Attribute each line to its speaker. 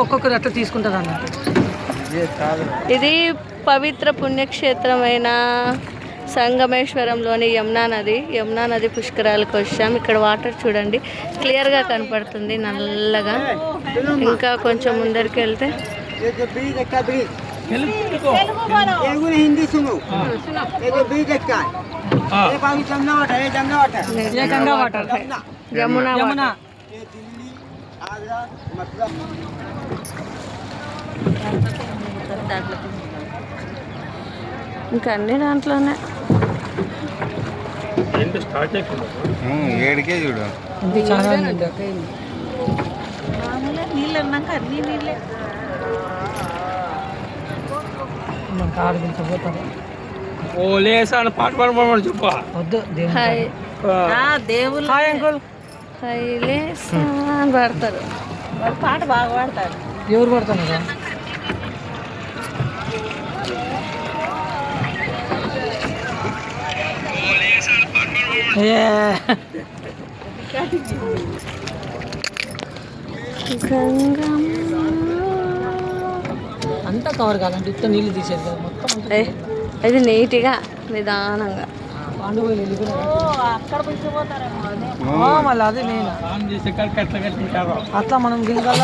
Speaker 1: ఒక్కొక్కరు అట్లా తీసుకుంటారు అన్నట్టు.
Speaker 2: ఇది పవిత్ర పుణ్యక్షేత్రమైన సంగమేశ్వరంలోని యమునా నది పుష్కరాలకు వచ్చాం. ఇక్కడ వాటర్ చూడండి క్లియర్గా కనపడుతుంది నల్లగా. ఇంకా కొంచెం ముందరికి వెళ్తే యమునా ఇంకా అన్ని దాంట్లోనే
Speaker 3: ఏడికే చూడు
Speaker 4: నీళ్ళు అన్నాక అన్ని నీళ్ళే.
Speaker 1: మనకు ఆడిపించబోతారు.
Speaker 5: ఓ లేసాను పాట పాడమని చెప్పా.
Speaker 1: వద్దు
Speaker 4: దేవుళ్ళు
Speaker 1: హాయ్ అంకుల్.
Speaker 2: పడతారు.
Speaker 4: వాడు పాట బాగా పాడతాడు.
Speaker 1: ఎవరు పడుతున్నారా? అంతా కవర్ కాదంటే ఇంత నీళ్ళు తీసేది కదా మొత్తం.
Speaker 2: ఇది నీట్గా నిదానంగా
Speaker 1: పాండుగోలు వెళ్ళిపోయినా
Speaker 4: అక్కడ పిలిచిపోతారేమో.
Speaker 1: మళ్ళీ అదే మెయిన్.
Speaker 5: చేసే కాడికి ఎట్లా కట్టింటారో
Speaker 1: అట్లా మనం దిగాల.